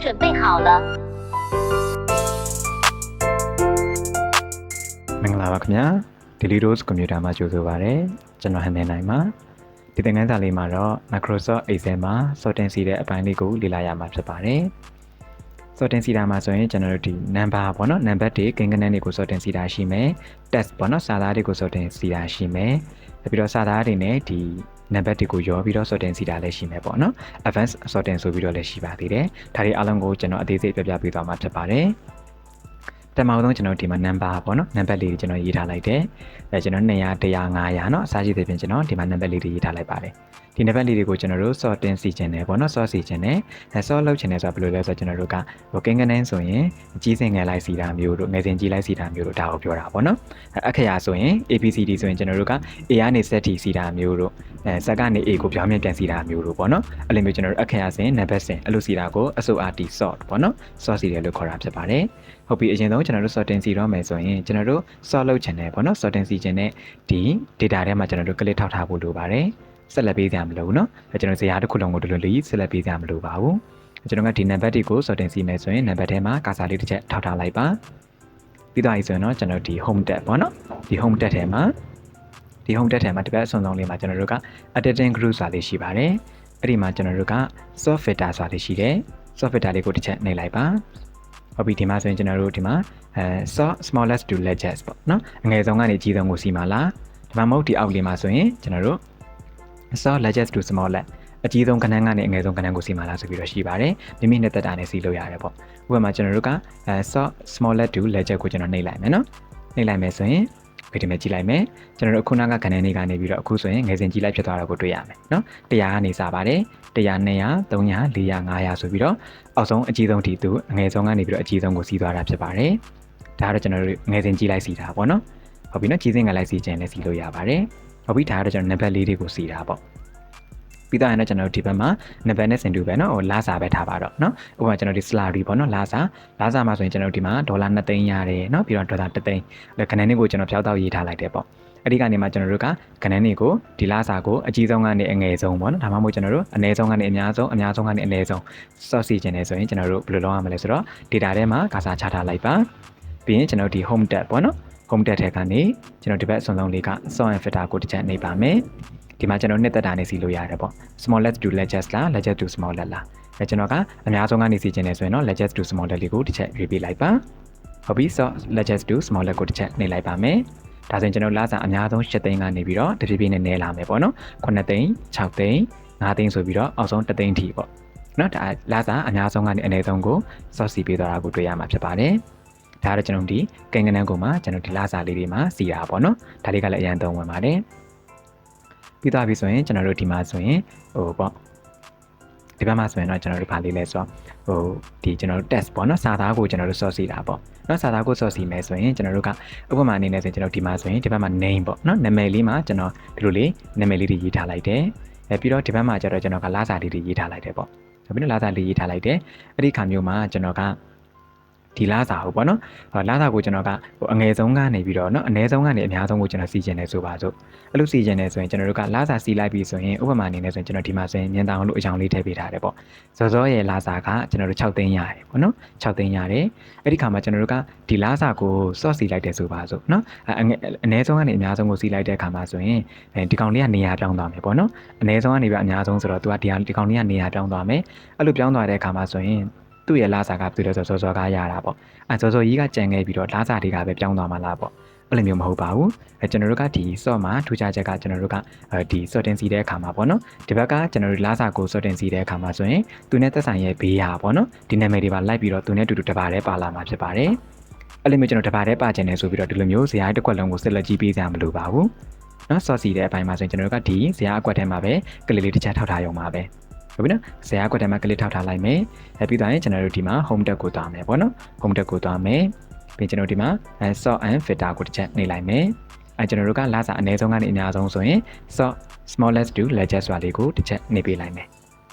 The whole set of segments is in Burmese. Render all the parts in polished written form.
准备好了。မင်္ဂလာပါခင်ဗျာ Daily Dose Computer မှာကြိုဆိုပါရစေကျွန်တော်ဟန်နေနိုင်ပါဒီသင်ခန်းစာလေးမှာတော့ Microsoft Excel မှာ sortency တဲ့အပိုင်းလေးကိုလေ့လာရမှာဖြစ်ပါတယ် sortency တာမှာဆိုရင်ကျွန်တော်တို့ဒီ number ပေါ့နော် number တွေကိန်းဂဏန်းတွေကို sortency တာရှိမယ် text ပေါ့နော်စာသားတွေကို sortency တာရှိမယ်ပြီးတော့စာသားတွေနဲ့ဒီ number တွေကိုရောပြီးတော့ sortency တာလည်းရှိမယ်ပေါ့နော် advanced sorting ဆိုပြီးတော့လည်းရှိပါသေးတယ်ဒါတွေအားလုံးကိုကျွန်တော်အသေးစိတ်ပြပြပေးသွားမှာဖြစ်ပါတယ်တမအောင်ဆုံးကျွန်တော်ဒီမှာ number ပေါ့နော် number လေးတွေကျွန်တော်ရေးထားလိုက်တယ်အဲကျွန်တော်200 100 500เนาะအစားရှိသဖြင့်ကျွန်တော်ဒီမှာ number လေးတွေရေးထားလိုက်ပါတယ်ဒီ number လေးတွေကိုကျွန်တော်တို့ sorting စီခြင်းတယ်ပေါ့နော် sort စီခြင်းတယ်sort လုပ်ခြင်းတယ်ဆိုတာဘယ်လိုလဲဆိုတော့ကျွန်တော်တို့ကဟိုကိန်းဂဏန်းဆိုရင်အကြီးစင်ငယ်လိုက်စီတာမျိုးတို့ငယ်စင်ကြီးလိုက်စီတာမျိုးတို့ဒါကိုပြောတာပေါ့နော်အခရာဆိုရင် ABCD ဆိုရင်ကျွန်တော်တို့က A ကနေ Z ထိစီတာမျိုးတို့Z ကနေ A ကိုပြောင်းပြန်ပြန်စီတာမျိုးတို့ပေါ့နော်အဲ့လိုမျိုးကျွန်တော်တို့အခရာစင် number စင်အဲ့လိုစီတာကို SORT sort ပေါ့နော် sort စီတယ်လို့ခေါ်တာဖြစ်ပါတယ်ဟုတ်ပြီအရင်ဆုံးကျွန်တော်တို့ sorting စီတော့မယ်ဆိုရင်ကျွန်တော်တို့ sort လုပ်ချင်တယ်ပေါ့နော် sorting စီချင်တဲ့ဒီ data ထဲမှာကျွန်တော်တို့ click ထောက်ထားဖို့လိုပါတယ်ဆက်လက်ပေးကြမလို့เนาะကျွန်တော်ဇာတ်တစ်ခုလုံးကိုဒီလိုလေးဆက်လက်ပေးကြမလို့ပါဘူးကျွန်တော်ကဒီ number တွေကို sorting စီမယ်ဆိုရင် number ထဲမှာကာစာလေးတစ်ချက်ထောက်ထားလိုက်ပါပြီးတော့ဆိုရင်တော့ကျွန်တော်ဒီ home tab ပေါ့နော်ဒီ home tab ထဲမှာဒီ home tab ထဲမှာတစ်ပတ်အစုံဆုံးလေးမှာကျွန်တော်တို့က editing group ဆိုတာလေးရှိပါတယ်အဲ့ဒီမှာကျွန်တော်တို့က soft filter ဆိုတာလေးရှိတယ် soft filter လေးကိုတစ်ချက်နှိပ်လိုက်ပါဟုတ်ပြီဒီမှာဆိုရင်ကျွန်တော်တို့ဒီမှာsmallest to largest ပေါ့နော်အငယ်ဆုံးကနေအကြီးဆုံးကိုစီမှာလားဒါမှမဟုတ်ဒီအောက်လေးမှာဆိုရင်ကျွန်တော်တို့largest to smallest အကြီးဆုံးကဏ္ဍကနေအငယ်ဆုံးကဏ္ဍကိုစီမှာလားဆိုပြီးတော့ရှိပါတယ်မိမိနဲ့တက်တာနဲ့စီလို့ရတယ်ပေါ့ဥပမာကျွန်တော်တို့ကsmallest to largest ကိုကျွန်တော်နှိပ်လိုက်မယ်နော်နှိပ်လိုက်မယ်ဆိုရင်ဒီမှာကြည့်လိုက်မယ်ကျွန်တော်တို့ခုနကကဏ္ဍလေးကနေပြီးတော့အခုဆိုရင်ငယ်စဉ်ကြည့်လိုက်ဖြစ်သွားတာကိုတွေ့ရမယ်နော်100ကနေစပါတယ်100 200 300 400 500ဆိုပြီးတော့အောက်ဆုံးအကြီးဆုံးဒီသူအငယ်ဆုံးကနေပြီးတော့အကြီးဆုံးကိုစီးသွားတာဖြစ်ပါတယ်ဒါကတော့ကျွန်တော်တို့ငယ်စဉ်ကြည့်လိုက်စီတာပေါ့နော်ဟုတ်ပြီနော်ကြီးစင်ကလိုက်စီခြင်းလည်းစီလို့ရပါတယ်ဟုတ်ပြီဒါကတော့ကျွန်တော် number လေးတွေကိုစီတာပေါ့ပြီးတော့ကျွန်တော်တို့ဒီဘက်မှာ number နဲ့စင်တူပဲเนาะဟိုလာစာပဲထားပါတော့เนาะဥပမာကျွန်တော်ဒီ salary ပေါ့เนาะလာစာမှာဆိုရင်ကျွန်တော်ဒီမှာဒေါ်လာ2သိန်းရတယ်เนาะပြီးတော့ဒေါ်လာ1သိန်းခဏလေးကိုကျွန်တော်ဖြောက်တော့ရေးထားလိုက်တယ်ပေါ့အဲ့ဒီကနေမှကျွန်တော်တို့ကခဏလေးကိုဒီလာစာကိုအကြီးဆုံးကနေအငယ်ဆုံးပေါ့เนาะဒါမှမဟုတ်ကျွန်တော်တို့အနည်းဆုံးကနေအများဆုံးကနေအနည်းဆုံး sort စီခြင်းနေဆိုရင်ကျွန်တော်တို့ဘယ်လိုလုပ်ရမလဲဆိုတော့ data ထဲမှာကာစာချထားလိုက်ပါပြီးရင်ကျွန်တော်ဒီ home tab ပေါ့เนาะ home tab ထဲကနေကျွန်တော်ဒီဘက်အစွန်ဆုံးလေးက sort and filter ကိုတစ်ချက်နှိပ်ပါမယ်ဒီမှာကျွန်တော်နှစ်သက်တာနဲ့စီလို့ရတယ်ပေါ့ smallest to largest လား largest to smallest လားအဲကျွန်တော်ကအများဆုံးကနေစီခြင်းနေဆိုရင်တော့ largest to smallest လေးကိုတစ်ချက်ရွေးပေးလိုက်ပါဟုတ်ပြီ so largest to smallest ကိုတစ်ချက်နှိပ်လိုက်ပါမယ်ဒါဆိုရင်ကျွန်တော်လာစာအများဆုံး7သိန်းကနေပြီးတော့တဖြည်းဖြည်းနဲ့နည်းလာမယ်ပေါ့နော်9သိန်း6သိန်း5သိန်းဆိုပြီးတော့အောက်ဆုံး3သိန်းထိပေါ့နော်ဒါလာစာအများဆုံးကနေအနည်းဆုံးကို sort စီပေးသွားတာကိုတွေ့ရမှာဖြစ်ပါတယ်ဒါကတော့ကျွန်တော်ဒီကိန်းဂဏန်းကိုမှကျွန်တော်ဒီလာစာလေးတွေမှာစီတာပေါ့နော်ဒါလေးကလည်းအရင်သုံးဝင်ပါတယ်ပြီးသွားပြီဆိုရင်ကျွန်တော်တို့ဒီမှာဆိုရင်ဟိုပေါ့ဒီဘက်မှာဆိုရင်တော့ကျွန်တော်တို့ဗာလေးလဲဆိုဟိုဒီကျွန်တော်တို့ test ပေါ့နော်စာသားကိုကျွန်တော်တို့ sort စီတာပေါ့နော်စာသားကို sort စီမယ်ဆိုရင်ကျွန်တော်တို့ကဥပမာအနေနဲ့ဆိုရင်ကျွန်တော်ဒီမှာဆိုရင်ဒီဘက်မှာ name ပေါ့နော်နာမည်လေးမှာကျွန်တော်ဒီလိုလေးနာမည်လေးတွေရေးထားလိုက်တယ်ပြီးတော့ဒီဘက်မှာကျတော့ကျွန်တော်ကလာစာလေးတွေရေးထားလိုက်တယ်ပေါ့ဆိုပြီးတော့လာစာလေးရေးထားလိုက်တယ်အဲ့ဒီခါမျိုးမှာကျွန်တော်ကဒီလာစာဟုတ်ပေါ့နော်လာစာကိုကျွန်တော်ကဟိုအငယ်ဆုံးကနေပြီးတော့เนาะအနည်းဆုံးကနေအများဆုံးကိုကျွန်တော်စီခြင်းနေဆိုပါစို့အဲ့လိုစီခြင်းနေဆိုရင်ကျွန်တော်တို့ကလာစာစီလိုက်ပြီးဆိုရင်ဥပမာအနေနဲ့ဆိုရင်ကျွန်တော်ဒီမှာဆိုရင်မြင်တောင်လို့အကြောင်းလေးထည့်ပေးထားတယ်ပေါ့စောရဲ့လာစာကကျွန်တော်တို့6သိန်းရတယ်ပေါ့နော်6သိန်းရတယ်အဲ့ဒီခါမှာကျွန်တော်တို့ကဒီလာစာကို sort စီလိုက်တယ်ဆိုပါစို့เนาะအနည်းဆုံးကနေအများဆုံးကိုစီလိုက်တဲ့အခါမှာဆိုရင်ဒီကောင်လေးကနေရာပြောင်းသွားမယ်ပေါ့နော်အနည်းဆုံးကနေပြီးအများဆုံးဆိုတော့သူကဒီကောင်လေးကနေရာပြောင်းသွားမယ်အဲ့လိုပြောင်းသွားတဲ့အခါမှာဆိုရင်သူ့ရဲ့လာစာကပြည့်လို့စောကရတာပေါ့အဲစောကြီးကကြံခဲ့ပြီးတော့လာစာတွေကပဲပြောင်းသွားမှလားပေါ့အဲ့လိုမျိုးမဟုတ်ပါဘူးကျွန်တော်တို့ကဒီ sort မှာထူးခြားချက်ကကျွန်တော်တို့ကဒီ sorting စီတဲ့အခါမှာပေါ့နော်ဒီဘက်ကကျွန်တော်တို့လာစာကို sorting စီတဲ့အခါမှာဆိုရင်သူနဲ့သက်ဆိုင်ရဲ့ဘေးဟာပေါ့နော်ဒီနာမည်တွေပါလိုက်ပြီးတော့သူနဲ့တူတူတပါးတည်းပါလာမှာဖြစ်ပါတယ်အဲ့လိုမျိုးကျွန်တော်တပါးတည်းပါခြင်းနေဆိုပြီးတော့ဒီလိုမျိုးဇာတ်တစ်ခွက်လုံးကိုဆက်လက်ကြည့်ပေးကြမလို့ပါဘူးနော် sort စီတဲ့အပိုင်းမှာဆိုရင်ကျွန်တော်တို့ကဒီဇာတ်အကွက်ထဲမှာပဲကလေးလေးတစ်ချက်ထောက်ထားရုံပါပဲဟုတ်ပြီနော်ဇာတ်အကွက်ထဲမှာကလေးထောက်ထားလိုက်မယ်ပြီးတော့ကျွန်တော်တို့ဒီမှာ home tab ကိုသွားမယ်ပေါ့နော် home tab ကိုသွားမယ်ပြီးကျွန်တော်ဒီမှာ sort and filter ကိုတစ်ချက်နှိပ်လိုက်မယ်ကျွန်တော်တို့ကလာစာအနည်းဆုံးကနေအများဆုံးဆိုရင် sort smallest to largest ဆိုတာလေးကိုတစ်ချက်နှိပ်ပေးလိုက်မယ်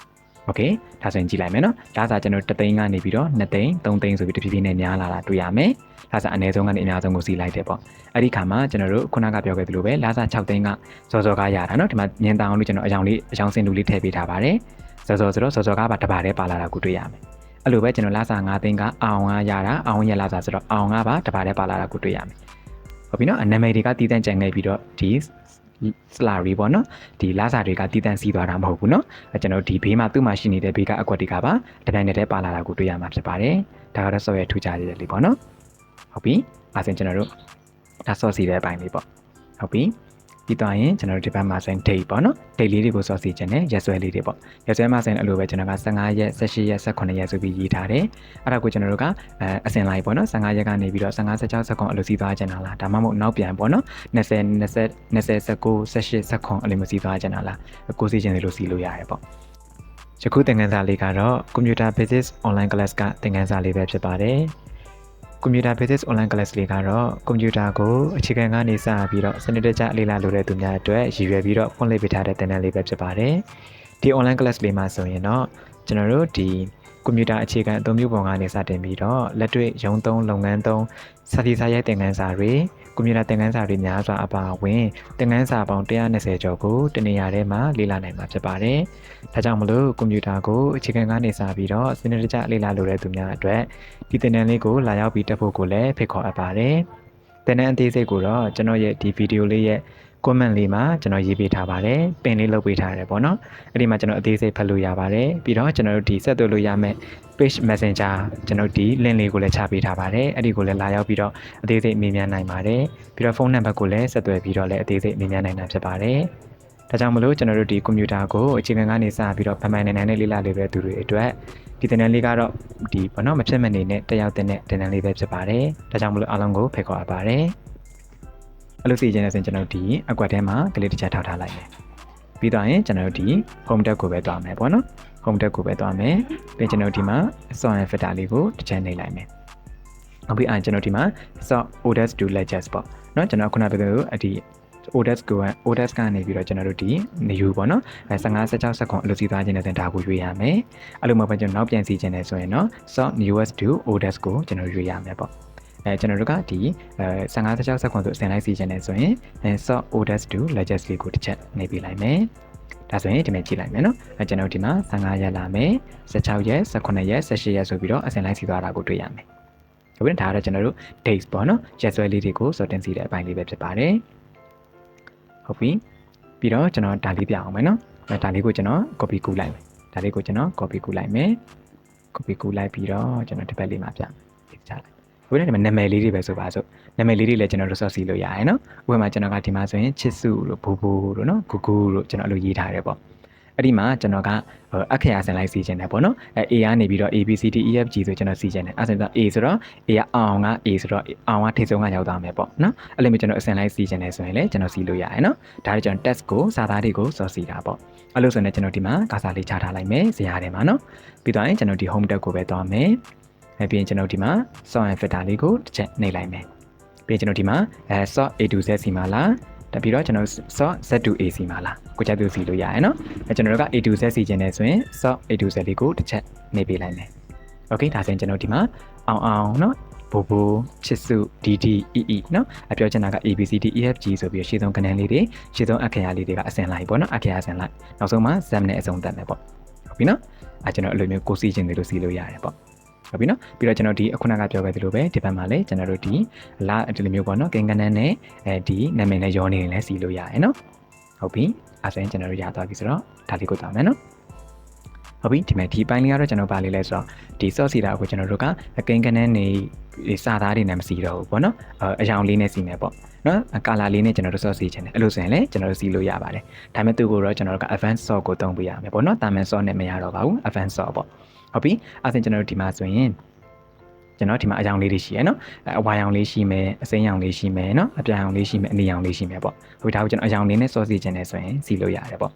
โอเคဒါဆိုရင်ကြည့်လိုက်မယ်နော်လာစာကျွန်တော်3သိန်းကနေပြီးတော့2သိန်း3သိန်းဆိုပြီးတဖြည်းဖြည်းနဲ့များလာတာတွေ့ရမယ်လာစာအနည်းဆုံးကနေအများဆုံးကိုစီလိုက်တယ်ပေါ့အဲ့ဒီခါမှာကျွန်တော်တို့ခုနကပြောခဲ့သလိုပဲလာစာ6သိန်းကစောကရတာနော်ဒီမှာမြင်တောင်လို့ကျွန်တော်အကြောင်းစင်တူလေးထည့်ပေးထားပါတယ်စောဆိုတော့စောကပါတပါးတည်းပါလာတာကိုတွေ့ရမယ် အဲ့လိုပဲကျွန်တော်လာစာ9သိန်းကအောင်ကရတာအောင်ရလာစာဆိုတော့အောင်ကပါတပါးနဲ့ပါလာတာကိုတွေ့ရမယ်ဟုတ်ပြီနော်နာမည်တွေကတည်တံ့ကြံခဲ့ပြီးတော့ဒီ salary ပေါ့နော်ဒီလာစာတွေကတည်တံ့စီးသွားတာမဟုတ်ဘူးနော်ကျွန်တော်ဒီဘေးမှာသူ့မှာရှိနေတဲ့ဘေးကအကွက်တွေကပါတပြိုင်တည်းပါလာတာကိုတွေ့ရမှာဖြစ်ပါတယ်ဒါကတော့ soft ရဲ့ထူးခြားတဲ့လေးပေါ့နော်ဟုတ်ပြီအဲ့ဒါကျွန်တော်တို့ဒါ soft စီတဲ့အပိုင်းလေးပေါ့ဟုတ်ပြီပြီးတော့ရင်ကျွန်တော်တို့ဒီဘက်မှာဆိုရင် date ပေါ့နော် date လေးတွေကို soft စီခြင်းနဲ့ရက်စွဲလေးတွေပေါ့ရက်စွဲမှာဆိုရင်အဲ့လိုပဲကျွန်တော်က15ရက်18ရက်18ရက်ဆိုပြီးရေးထားတယ်အဲ့ဒါကိုကျွန်တော်တို့ကအစင်လိုက်ပေါ့နော်15ရက်ကနေပြီးတော့15 16 19အဲ့လိုစီးသွားကြတာလားဒါမှမဟုတ်နောက်ပြန်ပေါ့နော်20 20 20 19 18 19အဲ့လိုမျိုးစီးသွားကြတာလားကိုစီခြင်းတွေလို့စီးလို့ရတယ်ပေါ့ယခုသင်ခန်းစာလေးကတော့ Computer Basics Online Class ကသင်ခန်းစာလေးပဲဖြစ်ပါတယ်Computer Basics Online Class လေးကတော့ကွန်ပျူတာကိုအခြေခံကနေစပြီးတော့စနစ်တကျလေ့လာလိုတဲ့သူများအတွက်ရည်ရွယ်ပြီးတော့ဖွင့်လှစ်ပေးထားတဲ့သင်တန်းလေးပဲဖြစ်ပါတယ်။ဒီ online class လေးမှာဆိုရင်တော့ကျွန်တော်တို့ဒီကွန်ပျူတာအခြေခံအသုံးပြုပုံကနေစတင်ပြီးတော့လက်တွေ့ရုံးသုံးလုပ်ငန်းသုံးစာသီစာရိုက်သင်ခန်းစာတွေကွန်ပျူတာသင်ခန်းစာတွေများစွာအပါအဝင်သင်ခန်းစာပေါင်း120ကျော်ကိုတနေရာထဲမှာလေ့လာနိုင်မှာဖြစ်ပါတယ်။ဒါကြောင့်မလို့ကွန်ပျူတာကိုအခြေခံကနေစပြီးတော့စနစ်တကျလေ့လာလိုတဲ့သူများအတွက်ဒီသင်တန်းလေးကိုလာရောက်ပြီးတက်ဖို့ကိုလည်းဖိတ်ခေါ်အပ်ပါတယ်။သင်တန်းအသေးစိတ်ကိုတော့ကျွန်တော်ရဲ့ဒီဗီဒီယိုလေးရဲ့ comment လေးမှာကျွန်တော်ရေးပေးထားပါတယ်။ပင်လေးလုပ်ပေးထားရတယ်ပေါ့နော်။အဲ့ဒီမှာကျွန်တော်အသေးစိတ်ဖတ်လို့ရပါတယ်။ပြီးတော့ကျွန်တော်တို့ဒီဆက်သွယ်လို့ရမယ့် page messenger ကျွန်တော်ဒီ link လေးကိုလည်းချပေးထားပါတယ်။အဲ့ဒီကိုလည်းလာရောက်ပြီးတော့အသေးစိတ်မေးမြန်းနိုင်ပါတယ်။ပြီးတော့ဖုန်းနံပါတ်ကိုလည်းဆက်သွယ်ပြီးတော့လည်းအသေးစိတ်မေးမြန်းနိုင်တာဖြစ်ပါတယ်။ဒါကြောင့်မလို့ကျွန်တော်တို့ဒီကွန်ပျူတာကိုအခြေခံကနေစပြီးတော့ဗမာနိုင်ငံနဲ့လေ့လာလေးပဲသူတွေအတွက်ဒီသင်တန်းလေးကတော့ဒီပေါ့နော်မဖြစ်မနေနဲ့တက်ရောက်တဲ့သင်တန်းလေးပဲဖြစ်ပါတယ်။ဒါကြောင့်မလို့အားလုံးကိုဖိတ်ခေါ်အပ်ပါတယ်။အဲ့လိုစီခြင်းနဲ့ဆိုရင်ကျွန်တော်ဒီအကွက်ထဲမှာကလေးတစ်ချက်ထောက်ထားလိုက်မယ်။ပြီးတော့ရင်ကျွန်တော်တို့ဒီ home tab ကိုပဲတွားမယ်ပေါ့နော်။ home tab ကိုပဲတွားမယ်။ပြီးကျွန်တော်ဒီမှာ sound and filter လေးကိုတစ်ချက်နှိပ်လိုက်မယ်။နောက်ပြီးကျွန်တော်ဒီမှာ soft orders to ledgers ပေါ့နော်ကျွန်တော်ခုနပြောသလိုဒီorders ကနေပြီးတော့ကျွန်တော်တို့ဒီ new ပေါ့နော်15 16 19အလိုစီသွားခြင်းနဲ့ဒါကိုရွေးရမယ်အဲ့လိုမှပဲကျွန်တော်နောက်ပြန်စီခြင်းနဲ့ဆိုရင်တော့ soft newest to orders ကိုကျွန်တော်ရွေးရမယ်ပေါ့ကျွန်တော်တို့ကဒီ15 16 19ဆိုအစဉ်လိုက်စီခြင်းနဲ့ဆိုရင်soft orders to ledgers လေးကိုတစ်ချက်နှိပ်ပေးလိုက်မယ်ဒါဆိုရင်ဒီမှာကြည့်လိုက်မယ်နော်ကျွန်တော်ဒီမှာ15ရက်လာမယ်16ရက်18ရက်18ရက်ဆိုပြီးတော့အစဉ်လိုက်စီသွားတာကိုတွေ့ရမယ်ဟုတ်ပြီဒါကတော့ကျွန်တော်တို့ dates ပေါ့နော်ရက်စွဲလေးတွေကိုစောတင်စီတဲ့အပိုင်းလေးပဲဖြစ်ပါတယ်ဟုတ်ပြီပြီးတော့ကျွန်တော်ဒါလေးပြအောင်မယ်နော်ဒါလေးကိုကျွန်တော် copy ကူးလိုက်မယ်ဒါလေးကိုကျွန်တော် copy ကူးလိုက်မယ် copy ကူးလိုက်ပြီးတော့ကျွန်တော်ဒီဘက်လေးမှာပြမယ်ဒီချလိုက်ဟုတ်တယ်ဒီမှာနာမည်လေးတွေပဲဆိုပါစို့နာမည်လေးတွေလည်းကျွန်တော်တို့ source လို့ရရယ်နော်ဥပမာကျွန်တော်ကဒီမှာဆိုရင်ချစ်စုလို့ဘူဘူလို့နော်ဂူဂူလို့ကျွန်တော်အဲ့လိုရေးထားတယ်ပေါ့အဲ့ဒီမှာကျွန်တော်ကအခရာစံလိုက်စီခြင်းတယ်ပေါ့နော်A ကနေပြီးတော့ A B C D E F G ဆိုကျွန်တော်စီခြင်းတယ်အဲ့ဆိုတော့ A ဆိုတော့ A ကအောင်က A ဆိုတော့အောင်ကထိပ်ဆုံးကရောက်သွားမယ်ပေါ့နော်အဲ့လိုမျိုးကျွန်တော်အစင်လိုက်စီခြင်းတယ်ဆိုရင်လည်းကျွန်တော်စီလို့ရတယ်နော်ဒါလည်းကျွန်တော် test ကိုစာသားတွေကိုစောစီတာပေါ့အဲ့လိုဆိုရင်ကျွန်တော်ဒီမှာကာစာလေးချထားလိုက်မယ်ဇာတ်ထဲမှာနော်ပြီးတော့ရင်ကျွန်တော်ဒီ home tab ကိုပဲသွားမယ်ပြီးရင်ကျွန်တော်ဒီမှာ sound and filter လေးကိုတစ်ချက်နှိပ်လိုက်မယ်ပြီးရင်ကျွန်တော်ဒီမှာsoft A to Z စီမှာလားတပြီးတော့ကျွန်တော် soft Z to A စီမှာလားကိုကြသူစီလို့ရရနော်ကျွန်တော်တို့က A to Z စီခြင်းနဲ့ဆိုရင် soft A to Z လေးကိုတစ်ချက်နှိပ်ပေးလိုက်မယ်โอเคဒါဆိုရင်ကျွန်တော်ဒီမှာအောင်နော်ဘိုဘိုချစ်စု DD EE နော်အပြောချင်တာက ABCD EFG ဆိုပြီးရှေ့ဆုံးကဏ္ဍလေးတွေရှေ့ဆုံးအခရာလေးတွေကအစင်လိုက်ပေါ့နော်အခရာအစင်လိုက်နောက်ဆုံးမှာ ZAM နဲ့အဆုံးသတ်မယ်ပေါ့ဟုတ်ပြီနော်ကျွန်တော်အဲ့လိုမျိုးကိုစီခြင်းတွေလို့စီလို့ရတယ်ပေါ့ဟုတ်ပြီနော်ပြီးတော့ကျွန်တော်ဒီအခုနကပြောခဲ့သလိုပဲဒီဘက်မှာလည်းကျွန်တော်တို့ဒီလာဒီလိုမျိုးပေါ့နော်ကိန်းကဏ္ဍနဲ့ဒီနာမည်နဲ့ရောနေရင်လည်းစီလို့ရတယ်နော်ဟုတ်ပြီအဲ့ဆိုရင်ကျွန်တော်တို့ရသွားပြီဆိုတော့ဒါလေးကိုတောင်းမယ်နော်ဟုတ်ပြီဒီမှာဒီပိုင်းလေးကတော့ကျွန်တော်ပါလေးလဲဆိုတော့ဒီ source စီတာကိုကျွန်တော်တို့ကကိန်းကဏ္ဍနေစာသားတွေနဲ့မစီတော့ဘူးပေါ့နော်အရောင်လေးနဲ့စီမယ်ပေါ့နော်ကာလာလေးနဲ့ကျွန်တော်တို့ source စီချင်တယ်အဲ့လိုဆိုရင်လည်းကျွန်တော်တို့စီလို့ရပါတယ်ဒါပေမဲ့သူ့ကိုတော့ကျွန်တော်တို့က advanced source ကိုသုံးပေးရမယ်ပေါ့နော်တာမန် source နဲ့မရတော့ပါဘူး advanced source ပေါ့ဟုတ်ပြီအဲ့ဒါကျွန်တော်တို့ဒီမှာဆိုရင်ကျွန်တော်ဒီမှာအရောင်လေးတွေရှိရယ်နော်အဝါရောင်လေးရှိမယ်အစိမ်းရောင်လေးရှိမယ်နော်အပြာရောင်လေးရှိမယ်အနီရောင်လေးရှိမယ်ပေါ့ဟိုဒါကိုကျွန်တော်အရောင်လေးနဲ့ source စီချင်တယ်ဆိုရင်စီလို့ရတယ်ပေါ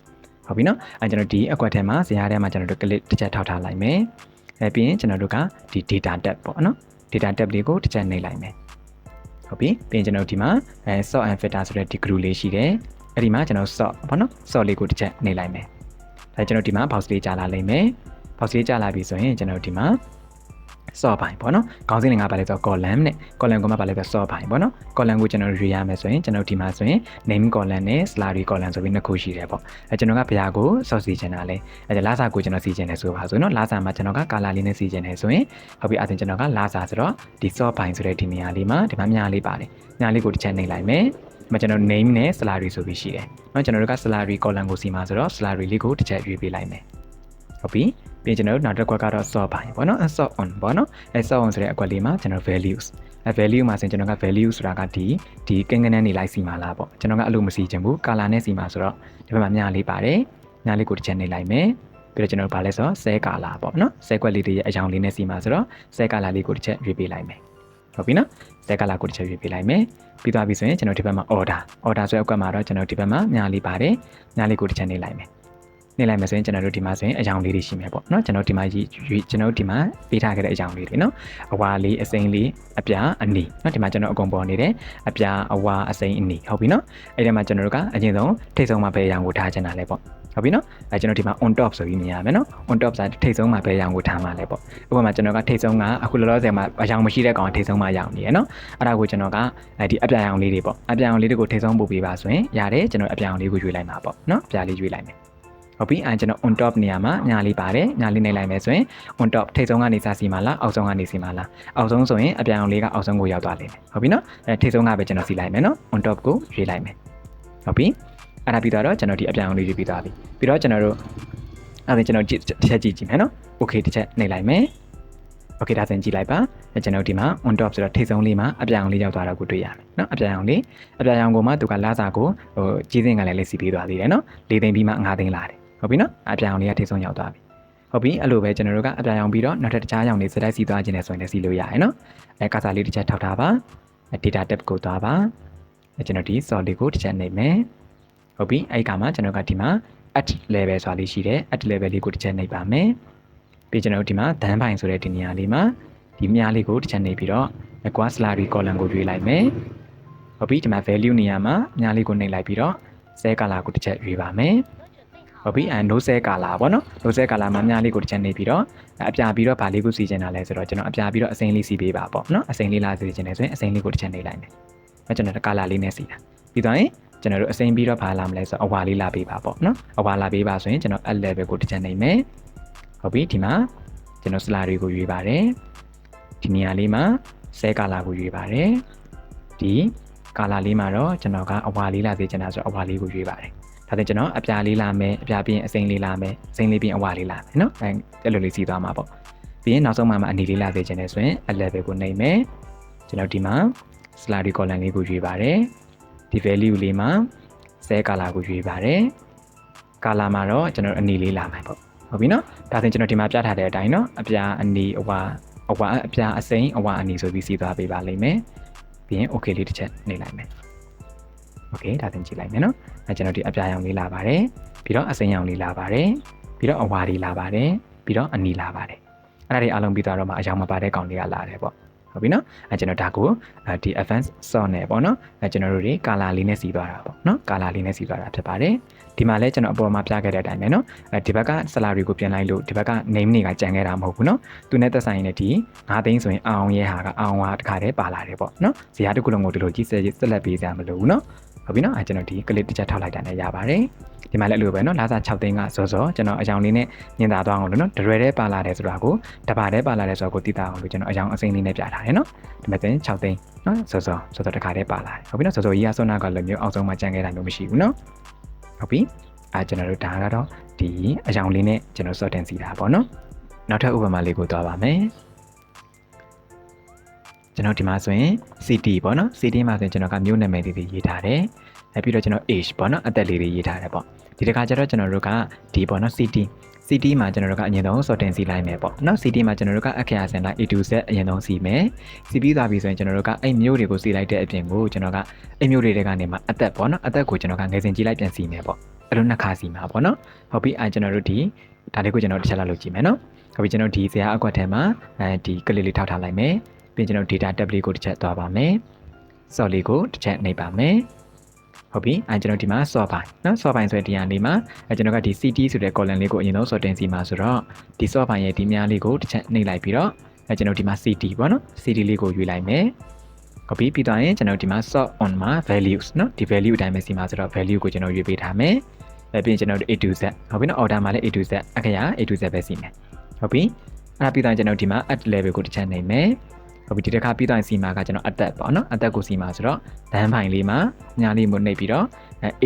့ဟုတ်ပြီနော်ကျွန်တော်ဒီအကွက်ထဲမှာဇာတ်ထဲမှာကျွန်တော်တို့ click တစ်ချက်ထောက်ထားလိုက်မယ်ပြီးရင်ကျွန်တော်တို့ကဒီ data tab ပေါ့နော် data tab လေးကိုတစ်ချက်နှိပ်လိုက်မယ်ဟုတ်ပြီပြီးရင်ကျွန်တော်ဒီမှာ sort and filter ဆိုတဲ့ဒီ group လေးရှိတယ်အဲ့ဒီမှာကျွန်တော် sort ပေါ့နော် sort လေးကိုတစ်ချက်နှိပ်လိုက်မယ်ဒါကျွန်တော်ဒီမှာ box လေးကြာလာလိမ့်မယ် box လေးကြာလာပြီဆိုရင်ကျွန်တော်ဒီမှာ စော့ပိုင်းပေါ့နော်ခေါင်းစဉ်ငါပါလဲဆို column နဲ့ column ကိုမှပါလဲဆိုစော့ပိုင်းပေါ့နော် column ကိုကျွန်တော်ရွေးရမယ်ဆိုရင်ကျွန်တော်ဒီမှာဆိုရင် name column နဲ့ salary column ဆိုပြီးနှစ်ခုရှိတယ်ပေါ့ကျွန်တော်ကဘယ်ဟာကိုစော့စီချင်တာလဲလာစာကိုကျွန်တော်စီချင်တယ်ဆိုပါဆိုနော်လာစာမှာကျွန်တော်က color လေးနဲ့စီချင်တယ်ဆိုရင်ဟုတ်ပြီအဲ့ဒါကျွန်တော်ကလာစာဆိုတော့ဒီစော့ပိုင်းဆိုတဲ့ဒီနေရာလေးမှာဒီမှာမြားလေးပါတယ်မြားလေးကိုတစ်ချက်နှိပ်လိုက်မယ်ကျွန်တော် name နဲ့ salary ဆိုပြီးရှိတယ်เนาะကျွန်တော်တို့က salary column ကိုစီမှာဆိုတော့ salary လေးကိုတစ်ချက်ရွေးပေးလိုက်မယ်ဟုတ်ပြီပြီးကျွန်တော်တို့နောက်တစ်ခွက်ကတော့ sort ပိုင်းပေါ့နော် sort on ပေါ့နော်sort on ဆိုတဲ့အကွက်လေးမှာကျွန်တော် values value မှာဆိုရင်ကျွန်တော်က value ဆိုတာကဒီကိန်းဂဏန်းနေလိုက်စီမှာလားပေါ့ကျွန်တော်ကအဲ့လိုမစီချင်ဘူး color နဲ့စီမှာဆိုတော့ဒီဘက်မှာမြားလေးပါတယ်မြားလေးကိုတစ်ချက်နှိပ်လိုက်မယ်ပြီးတော့ကျွန်တော်ဗာလဲဆိုတော့ cell color ပေါ့နော် cell ကွက်လေးတွေရဲ့အကြောင်းလေးနဲ့စီမှာဆိုတော့ cell color လေးကိုတစ်ချက်ရွေးပေးလိုက်မယ်ဟုတ်ပြီနော် cell color ကိုတစ်ချက်ရွေးပေးလိုက်မယ်ပြီးသွားပြီဆိုရင်ကျွန်တော်ဒီဘက်မှာ order ဆိုတဲ့အကွက်မှာတော့ကျွန်တော်ဒီဘက်မှာမြားလေးပါတယ်မြားလေးကိုတစ်ချက်နှိပ်လိုက်မယ်နေလိုက်မယ်ဆိုရင်ကျွန်တော်တို့ဒီမှာဆိုရင်အကြောင်းလေးတွေရှိမယ်ပေါ့เนาะကျွန်တော်ဒီမှာကျွန်တော်ဒီမှာပေးထားခဲ့တဲ့အကြောင်းလေးတွေเนาะအဝါလေးအစိမ်းလေးအပြာအနီเนาะဒီမှာကျွန်တော်အကုန်ပေါ်နေတယ်အပြာအဝါအစိမ်းအနီဟုတ်ပြီเนาะအဲ့ဒီမှာကျွန်တော်တို့ကအရင်ဆုံးထိတ်ဆုံးမှာပဲအရောင်ကိုထားချင်တာလဲပေါ့ဟုတ်ပြီเนาะကျွန်တော်ဒီမှာ on top ဆိုပြီးမြင်ရမယ်เนาะ on top ဆိုထိတ်ဆုံးမှာပဲအရောင်ကိုထားမှာလဲပေါ့ဥပမာကျွန်တော်ကထိတ်ဆုံးကအခုလောလောဆယ်မှာအရောင်မရှိတဲ့ကောင်ထိတ်ဆုံးမှာရောင်နေရเนาะအဲ့ဒါကိုကျွန်တော်ကဒီအပြာရောင်လေးတွေပေါ့အပြာရောင်လေးတွေကိုထိတ်ဆုံးပို့ပေးပါဆိုရင်ရတယ်ကျွန်တော်အပြာရောင်လေးကိုရွေးလိုက်မှာပေါ့เนาะအပြာလေးရွေးလိုက်မယ်ဟုတ်ပြီကျွန်တော် on top နေရာမှာညာလေးပါတယ်ညာလေးနှိပ်လိုက်မယ်ဆိုရင် on top ထိပ်ဆုံးကနေစစီမှာလားအောက်ဆုံးကနေစီမှာလားအောက်ဆုံးဆိုရင်အပြောင်လေးကအောက်ဆုံးကိုရောက်သွားလိမ့်မယ်ဟုတ်ပြီနော်ထိပ်ဆုံးကပဲကျွန်တော်စီလိုက်မယ်နော် on top ကိုရွေးလိုက်မယ်ဟုတ်ပြီအဲ့ဒါပြီးတော့ကျွန်တော်ဒီအပြောင်လေးရွေးပြီးသွားပြီပြီးတော့ကျွန်တော်တို့အဲ့ဒါကျွန်တော်တစ်ချက်ကြည့်ကြည့်မယ်နော် okay တစ်ချက်နှိပ်လိုက်မယ် okay ဒါဆိုရင်ကြည့်လိုက်ပါကျွန်တော်ဒီမှာ on top ဆိုတော့ထိပ်ဆုံးလေးမှာအပြောင်လေးရောက်သွားတော့ကိုတွေ့ရမယ်နော်အပြောင်ကိုမှသူကလာစာကိုကြီးစင်ကလည်းလေးစီပေးသွားသေးတယ်နော်၄သိန်းပြီးမှ၅သိန်းလာတယ်ဟုတ်ပြီနော်အပြောင်လေးကထိဆုံးရောက်သွားပြီဟုတ်ပြီအဲ့လိုပဲကျွန်တော်တို့ကအပြောင်ပြီးတော့နောက်ထပ်တခြားရောင်တွေစတိုက်စီသွားခြင်းနဲ့ဆိုရင်လည်းစီလို့ရတယ်နော်ကာစာလေးတစ်ချက်ထောက်ထားပါ data tab ကိုသွားပါကျွန်တော်ဒီ solid လေးကိုတစ်ချက်နှိပ်မယ်ဟုတ်ပြီအဲ့ကမှကျွန်တော်ကဒီမှာ add level ဆိုတာလေးရှိတယ် add level လေးကိုတစ်ချက်နှိပ်ပါမယ်ပြီးကျွန်တော်တို့ဒီမှာဒန်းပိုင်ဆိုတဲ့ဒီနေရာလေးမှာဒီမြားလေးကိုတစ်ချက်နှိပ်ပြီးတော့ equal salary column ကိုရွေးလိုက်မယ်ဟုတ်ပြီဒီမှာ value နေရာမှာမြားလေးကိုနှိပ်လိုက်ပြီးတော့ cell color ကိုတစ်ချက်ရွေးပါမယ်ဟုတ်ပြီno cell color ပေါ့နော် no cell color မှာမြားလေးကိုတစ်ချက်နှိပ်ပြီးတော့အပြာပြီးတော့ဗာလေးကိုစီချင်တာလဲဆိုတော့ကျွန်တော်အပြာပြီးတော့အစိမ်းလေးစီပေးပါပေါ့နော်အစိမ်းလေးလာစီချင်တယ်ဆိုရင်အစိမ်းလေးကိုတစ်ချက်နှိပ်လိုက်မယ်ကျွန်တော် color လေးနဲ့စီတာပြီးတော့ရင်ကျွန်တော်တို့အစိမ်းပြီးတော့ဗာလာမလဲဆိုတော့အဝါလေးလာပေးပါပေါ့နော်အဝါလာပေးပါဆိုရင်ကျွန်တော် add level ကိုတစ်ချက်နှိပ်မယ်ဟုတ်ပြီဒီမှာကျွန်တော် salary ကိုရွေးပါတယ်ဒီနေရာလေးမှာ cell color ကိုရွေးပါတယ်ဒီ color လေးမှာတော့ကျွန်တော်ကအဝါလေးလာစေချင်တာဆိုတော့အဝါလေးကိုရွေးပါတယ်ဒါဆိုကျွန်တော်အပြာလေးလာမယ်အပြာပြီးရင်အစိမ်းလေးလာမယ်အစိမ်းလေးပြီးရင်အဝါလေးလာမယ်နော်အဲ့လိုလေးစီးသွားမှာပေါ့ပြီးရင်နောက်ဆုံးမှာအနီလေးလာစေချင်တယ်ဆိုရင် add level ကိုနှိပ်မယ်ကျွန်တော်ဒီမှာ salary column လေးကိုရွေးပါတယ်ဒီ value လေးမှာ cell color ကိုရွေးပါတယ် color မှာတော့ကျွန်တော်အနီလေးလာမယ်ပေါ့ဟုတ်ပြီနော်ဒါဆိုကျွန်တော်ဒီမှာပြထားတဲ့အတိုင်းနော်အပြာအနီအဝါအပြာအစိမ်းအဝါအနီဆိုပြီးစီးသွားပေးပါလိမ့်မယ်ပြီးရင် okay လေးတစ်ချက်နှိပ်လိုက်မယ်okay ဒါသင်ကြည့်လိုက်မယ်နော်ကျွန်တော်ဒီအပြာရောင်လေးလာပါတယ်ပြီးတော့အစိမ်းရောင်လေးလာပါတယ်ပြီးတော့အဝါလေးလာပါတယ်ပြီးတော့အနီလာပါတယ်အဲ့ဒါတွေအားလုံးပြီးသွားတော့မှအရောင်မပါတဲ့ကောင်လေးကလာတယ်ပေါ့ဟုတ်ပြီနော်ကျွန်တော်ဒါကိုဒီ advanced sort နဲ့ပေါ့နော်ကျွန်တော်တို့တွေ color လေးနဲ့စီးသွားတာပေါ့နော် color လေးနဲ့စီးသွားတာဖြစ်ပါတယ်ဒီမှာလဲကျွန်တော်အပေါ်မှာပြခဲ့တဲ့အတိုင်းပဲနော်ဒီဘက်က salary ကိုပြင်လိုက်လို့ဒီဘက်က name တွေကကြံခဲ့တာမဟုတ်ဘူးနော်သူနဲ့သက်ဆိုင်နေတဲ့ဒီ9သိန်းဆိုရင်အောင်ရဲ့ဟာကအောင်ဟာတစ်ခါတည်းပါလာတယ်ပေါ့နော်ဇာတ်တစ်ခုလုံးကိုဒီလိုကြီးဆက်လက်ပေးစရာမလိုဘူးနော်ဟုတ်ပြီနော်ကျွန်တော်ဒီ clip တစ်ချက်ထောက်လိုက်တာနဲ့ရပါတယ်ဒီမှာလည်းအဲ့လိုပဲနော်လာစာ6သိန်းကစောစောကျွန်တော်အကြောင်းလေးနဲ့ညင်သာသွားအောင်လို့နော်တရွယ်တည်းပါလာတယ်ဆိုတာကိုတပါတည်းပါလာတယ်ဆိုတာကိုသိတာအောင်လို့ကျွန်တော်အကြောင်းအစိမ်းလေးနဲ့ပြထားတယ်နော်ဒီမှာတင်6သိန်းနော်စောစောတစ်ခါတည်းပါလာတယ်ဟုတ်ပြီနော်စောစောကြီးကစောနာကလည်းမျိုးအောက်ဆုံးမှာကြံခဲ့တာမျိုးမရှိဘူးနော်ဟုတ်ပြီကျွန်တော်တို့ဒါကတော့ဒီအကြောင်းလေးနဲ့ကျွန်တော် sort တင်စီတာပေါ့နော်နောက်ထပ်ဥပမာလေးကိုသွားပါမယ်ကျွန်တော်ဒီမှာဆိုရင် city ပေါ့နော် city မှာဆိုရင်ကျွန်တော်ကမြို့နာမည်တွေရေးထားတယ်ပြီးတော့ကျွန်တော် age ပေါ့နော်အသက်လေးတွေရေးထားတယ်ပေါ့ဒီတစ်ခါကျတော့ကျွန်တော်တို့ကဒီပေါ့နော် city မှာကျွန်တော်တို့ကအရင်ဆုံး sort တင်စီလိုက်မယ်ပေါ့နော် city မှာကျွန်တော်တို့ကအခရာစင်လိုက် A to Z အရင်ဆုံးစီမယ်စီပြီးသွားပြီဆိုရင်ကျွန်တော်တို့ကအဲ့မြို့တွေကိုစီလိုက်တဲ့အပြင်ကိုကျွန်တော်ကအဲ့မြို့တွေထဲကနေမှအသက်ပေါ့နော်အသက်ကိုကျွန်တော်ကငယ်စဉ်ကြည့်လိုက်ပြန်စီမယ်ပေါ့အဲ့လိုနှစ်ခါစီမှာပေါ့နော်ဟုတ်ပြီကျွန်တော်တို့ဒီဒါလေးကိုကျွန်တော်တစ်ချက်လောက်လုပ်ကြည့်မယ်နော်ဟုတ်ပြီကျွန်တော်ဒီဇာတ်အကွက်ထဲမှာဒီကလစ်လေးထောက်ထားလိုက်မယ်ပြီးကျွန်တော် data tab လေးကိုတစ်ချက်သွားပါမယ် sort လေးကိုတစ်ချက်နှိပ်ပါမယ်ဟုတ်ပြီကျွန်တော်ဒီမှာ sort ပိုင်းနော် sort ပိုင်းဆိုတဲ့ဒီဟာလေးမှာကျွန်တော်ကဒီ city ဆိုတဲ့ column လေးကိုအရင်ဆုံး sort တင်စီမှာဆိုတော့ဒီ sort ပိုင်းရဲ့ဒီများလေးကိုတစ်ချက်နှိပ်လိုက်ပြီးတော့ ကျွန်တော်ဒီမှာ CD ပေါ့နော် CD လေးကိုရွေးလိုက်မယ်ဟုတ်ပြီပြီးတော့ရင်ကျွန်တော်ဒီမှာ sort on မှာ values เนาะဒီ value အတိုင်းပဲစီမှာဆိုတော့ value ကိုကျွန်တော်ရွေးပေးထားမယ်ပြီးရင်ကျွန်တော် A to Z ဟုတ်ပြီနော် order မှာလည်း A to Z အခရာ A to Z ပဲစီမယ်ဟုတ်ပြီအဲ့ဒါပြီးတော့ကျွန်တော်ဒီမှာ at level ကိုတစ်ချက်နေမယ်ဟုတ်ပြီဒီတစ်ခါပြီးတော့စီမှာကကျွန်တော် attack ပေါ့နော် attack ကိုစီမှာဆိုတော့ဒန်းဖိုင်လေးမှာညာလေးကိုနှိပ်ပြီးတော့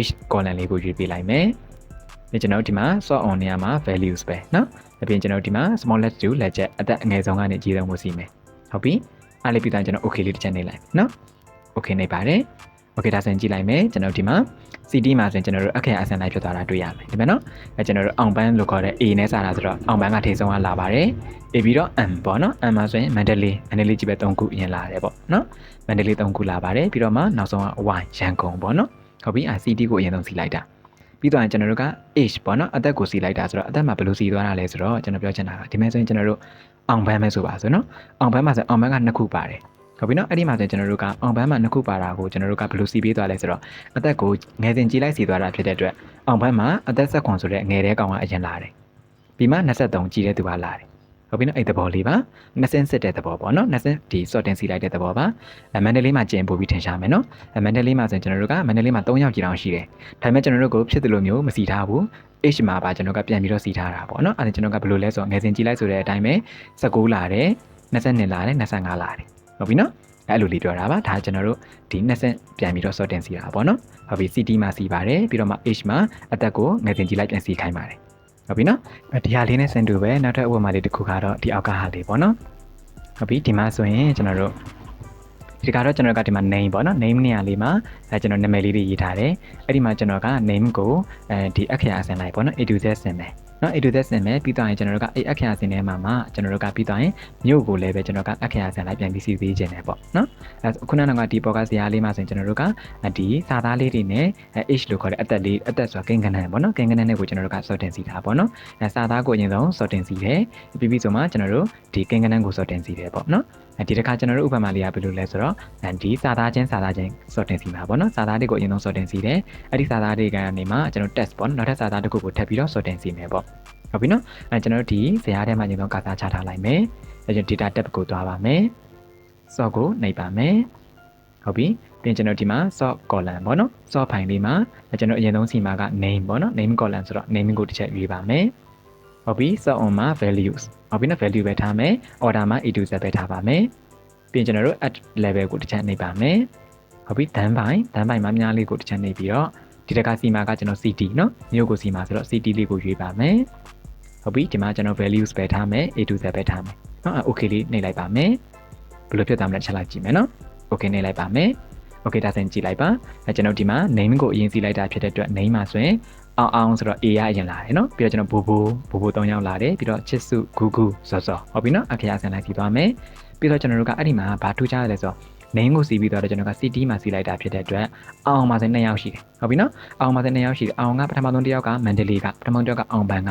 h column လေးကိုရွေးပေးလိုက်မယ်ပြီးကျွန်တော်ဒီမှာ sort on နေရာမှာ values ပဲเนาะပြီးရင်ကျွန်တော်ဒီမှာ smallest to largest အသက်အငယ်ဆုံးကနေအကြီးဆုံးကိုစီမယ်ဟုတ်ပြီအားလေးပြီးတော့ကျွန်တော် okay လေးတစ်ချက်နေလိုက်เนาะ okay နေပါတယ် okay ဒါဆိုရင်ကြည့်လိုက်မယ်ကျွန်တော်ဒီမှာ CD မှာဆိုရင်ကျွန်တော်တို့အခရာအစင်လိုက်ဖြစ်သွားတာတွေ့ရမယ်ဒီမှာเนาะကျွန်တော်တို့အောင်ပန်းလို့ခေါ်တဲ့ A နဲ့စတာဆိုတော့အောင်ပန်းကထိဆုံးကလာပါတယ် A ပြီးတော့ M ပေါ့เนาะ M မှာဆိုရင် Mandalay ကြီးပဲ3ခုအရင်လာတယ်ပေါ့เนาะ Mandalay 3ခုလာပါတယ်ပြီးတော့မှနောက်ဆုံးက Y ရန်ကုန်ပေါ့เนาะဟုတ်ပြီ CD ကိုအရင်ဆုံးစီလိုက်တာပြီးတော့ကျွန်တော်တို့က H ပေါ့เนาะအသက်ကိုစီလိုက်တာဆိုတော့အသက်မှာဘယ်လိုစီသွားတာလဲဆိုတော့ကျွန်တော်ပြောချင်တာကဒီမဲ့ဆိုရင်ကျွန်တော်တို့အောင်ပန်းပဲဆိုပါဆိုเนาะအောင်ပန်းမှာဆိုအောင်ပန်းက2ခုပါတယ်ဟုတ်ပြီနော်အဲ့ဒီမှာဆိုကျွန်တော်တို့ကအောင်ပန်းမှာ2ခုပါတာကိုကျွန်တော်တို့ကဘယ်လိုစီပေးသွားလဲဆိုတော့အသက်ကိုငယ်စဉ်ကြီးလိုက်စီသွားတာဖြစ်တဲ့အတွက်အောင်ပန်းမှာအသက်ဆက်ခွန်ဆိုတဲ့ငယ်တဲ့ကောင်ကအရင်လာတယ်ပြီးမှ23ကြီးတဲ့သူကလာတယ်ဟုတ်ပြီနော်အဲ့သဘောလေးပါ20စစ်တဲ့သဘောပေါ့နော်20ဒီ sorting စီလိုက်တဲ့သဘောပါမန္တလေးမှာကျင်ပို့ပြီးထင်ရှားမယ်နော်မန္တလေးမှာဆိုကျွန်တော်တို့ကမန္တလေးမှာ3ယောက်ကြီးတောင်ရှိတယ်ဒါပေမဲ့ကျွန်တော်တို့ကိုဖြစ်သလိုမျိုးမစီထားဘူး H မှာပါကျွန်တော်ကပြန်ပြီးတော့စီထားတာပေါ့နော်အဲ့ဒါကျွန်တော်ကဘယ်လိုလဲဆိုတော့ငယ်စဉ်ကြီးလိုက်ဆိုတဲ့အတိုင်းပဲ19လာတယ်22လာတယ်25လာတယ်ဟုတ်ပြီနော်အဲ့လိုလေးပြောတာပါဒါကျွန်တော်တို့ဒီ20ပြန်ပြီးတော့ sorting စီတာပေါ့နော်ဟုတ်ပြီ CD မှာစီပါတယ်ပြီးတော့မှ H မှာအသက်ကိုငယ်စဉ်ကြီးလိုက်ပြန်စီခိုင်းပါတယ်ဟုတ်ပြီနော်ဒီဟာလေးနဲ့ဆင်တူပဲနောက်ထပ်ဥပမာလေးတစ်ခုကတော့ဒီအောက်ကဟာလေးပေါ့နော်ဟုတ်ပြီဒီမှာဆိုရင်ကျွန်တော်တို့ဒီကတော့ကျွန်တော်ကဒီမှာ name ပေါ့နော် name နေရာလေးမှာကျွန်တော်နာမည်လေးတွေရေးထားတယ်အဲ့ဒီမှာကျွန်တော်က name ကိုဒီအခရာအစင်လိုက်ပေါ့နော် A to Z ဆင်မယ်နော် A to Z ဆင်မယ်ပြီးတော့ရင်ကျွန်တော်တို့ကအဲ့အခရာအစင်ထဲမှာကျွန်တော်တို့ကပြီးတော့ရင်မြို့ကိုလည်းပဲကျွန်တော်ကအခရာအစင်လိုက်ပြန်ပြီးစီပေးခြင်းတယ်ပေါ့နော်ခုနကဒီပေါ်ကဇာတ်လေးမှာဆိုရင်ကျွန်တော်တို့ကဒီစာသားလေးတွေနဲ့ H လို့ခေါ်တဲ့အသက်ဆိုတာကိန်းကနန်းပေါ့နော်ကိန်းကနန်းနဲ့ကိုကျွန်တော်တို့က sorting စီတာပေါ့နော်စာသားကိုအရင်ဆုံး sorting စီတယ်ပြီးဆိုမှကျွန်တော်တို့ဒီကိန်းကနန်းကို sorting စီတယ်ပေါ့နော်ဒီတစ်ခါကျွန်တော်တို့ဥပမာလေးကဘယ်လိုလဲဆိုတော့ဒီစာသားချင်း sorting စီမှာပေါ့နော်စာသားတွေကိုအရင်ဆုံး sorting စီတယ်အဲ့ဒီစာသားတွေကနေမှကျွန်တော် test ပေါ့နော်နောက်ထပ်စာသားတစ်ခုကိုထပ်ပြီးတော့ sorting စီမယ်ပေါ့ဟုတ်ပြီနော်ကျွန်တော်တို့ဒီဇာတ်ထဲမှာအရင်ဆုံးကာစာချထားလိုက်မယ်ကျွန်တော် data tab ကိုတွားပါမယ် sort ကိုနှိပ်ပါမယ်ဟုတ်ပြီပြီးကျွန်တော်ဒီမှာ sort column ပေါ့နော် sort ဖိုင်လေးမှာကျွန်တော်အရင်ဆုံးစီမှာက name ပေါ့နော် name column ဆိုတော့ name ကိုတစ်ချက်ရွေးပါမယ်ဟုတ်ပြီ sort on မှာ values ဟုတ်ပြီနော် value ပဲထားမယ် order မှာ A to Z ပဲထားပါမယ်ပြီးကျွန်တော်တို့ at level ကိုတစ်ချက်နှိပ်ပါမယ်ဟုတ်ပြီဒန်းပိုင်မှာများလေးကိုတစ်ချက်နှိပ်ပြီးတော့ဒီတစ်ခါစီမှာကကျွန်တော် CD နော်မြို့ကိုစီမှာဆိုတော့ CD လေးကိုရွေးပါမယ်ဟုတ်ပြီဒီမှာကျွန်တော် values ပဲထားမယ် A to Z ပဲထားမယ်နော် okay လေးနှိပ်လိုက်ပါမယ်ဘယ်လိုဖြစ်သွားမလဲချက်လိုက်ကြည့်မယ်နော် okay နှိပ်လိုက်ပါမယ် okay ဒါဆိုရင်ကြည့်လိုက်ပါကျွန်တော်ဒီမှာ name ကိုအရင်စီလိုက်တာဖြစ်တဲ့အတွက် name မှာဆိုရင်အောင်ဆိုတော့ A ရအရင်လာတယ်နော်ပြီးတော့ကျွန်တော်ဘိုး3ယောက်လာတယ်ပြီးတော့ချစ်စုဂူဂူစောဟုတ်ပြီနော်အခရာဆန်လိုက်စီသွားမယ်ပြီးတော့ကျွန်တော်တို့ကအဲ့ဒီမှာဘာထူးခြားလဲဆိုတော့ name ကိုစီပြီးတော့ကျွန်တော်က CD မှာစီလိုက်တာဖြစ်တဲ့အတွက်အောင်မှာဆို2ယောက်ရှိတယ်ဟုတ်ပြီနော်အောင်မှာဆို2ယောက်ရှိတယ်အောင်ကပထမဆုံး1ယောက်ကမန္တလေးကပထမဆုံး1ယောက်ကအောင်ပန်းက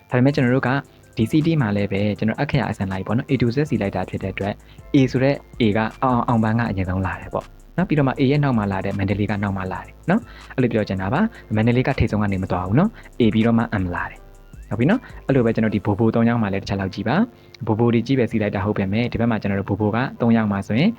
ဒါပေမဲ့ကျွန်တော်တို့ကဒီ CD မှာလည်းပဲကျွန်တော်အခရာအစင်လိုက်ပေါ့နော် A to Z စီလိုက်တာဖြစ်တဲ့အတွက် A ဆိုတဲ့ A ကအောင်ပန်းကအရင်ဆုံးလာတယ်ပေါ့နော်ပြီးတော့မှ A ရဲ့နောက်မှာလာတဲ့မန္တလေးကနောက်မှာလာတယ်နော်အဲ့လိုပြောချင်တာပါမန္တလေးကထိတ်ဆုံးကနေမသွားဘူးနော် A ပြီးတော့မှ M လာတယ်ဟုတ်ပြီနော်အဲ့လိုပဲကျွန်တော်ဒီဘိုး3ယောက်မှာလည်းတစ်ချက်လောက်ကြည့်ပါဘိုးဒီကြီးပဲစီလိုက်တာဟုတ်ပဲမဲ့ဒီဘက်မှာကျွန်တော်တို့ဘိုးက3ယောက်မှာဆိုရင်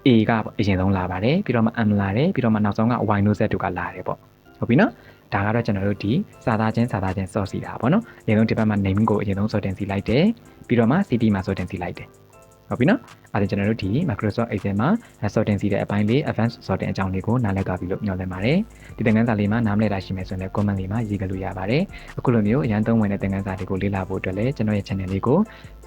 A ကအရင်ဆုံးလာပါတယ်ပြီးတော့မှ M လာတယ်ပြီးတော့မှနောက်ဆုံးက Y နိုး Z တို့ကလာတယ်ပေါ့ဟုတ်ပြီနော်ဒါကတော့ကျွန်တော်တို့ဒီစာသားချင်းစော့စီတာပေါ့နော်အရင်ဆုံးဒီဘက်မှာ name ကိုအရင်ဆုံး sorting စီလိုက်တယ်ပြီးတော့မှ CD မှာ sorting စီလိုက်တယ်ဟုတ်ပြီနော်အဲ့ဒါကျွန်တော်တို့ဒီ Microsoft Excel မှာ sorting စီတဲ့အပိုင်းလေး advanced sorting အကြောင်းလေးကိုနားလည်သွားပြီလို့ညွှန်လည်ပါတယ်ဒီသင်ခန်းစာလေးမှာနားမလည်တာရှိမယ်ဆိုရင်လည်း comment လေးမှာရေးကြလို့ရပါတယ်အခုလိုမျိုးအရန်သုံးဝင်တဲ့သင်ခန်းစာတွေကိုလေ့လာဖို့အတွက်လည်းကျွန်တော်ရဲ့ channel လေးကို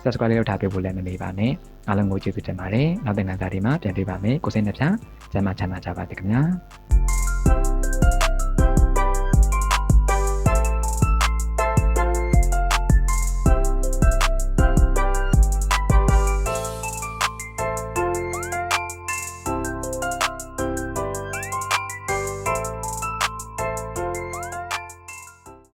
subscribe လုပ်ထားပေးဖို့လည်းမမေ့ပါနဲ့အားလုံးကိုကျေးဇူးတင်ပါတယ်နောက်သင်ခန်းစာတွေမှာပြန်တွေ့ပါမယ်ကိုစိတ်နှပြကျမ်းမာချမ်းသာကြပါစေခင်ဗျာ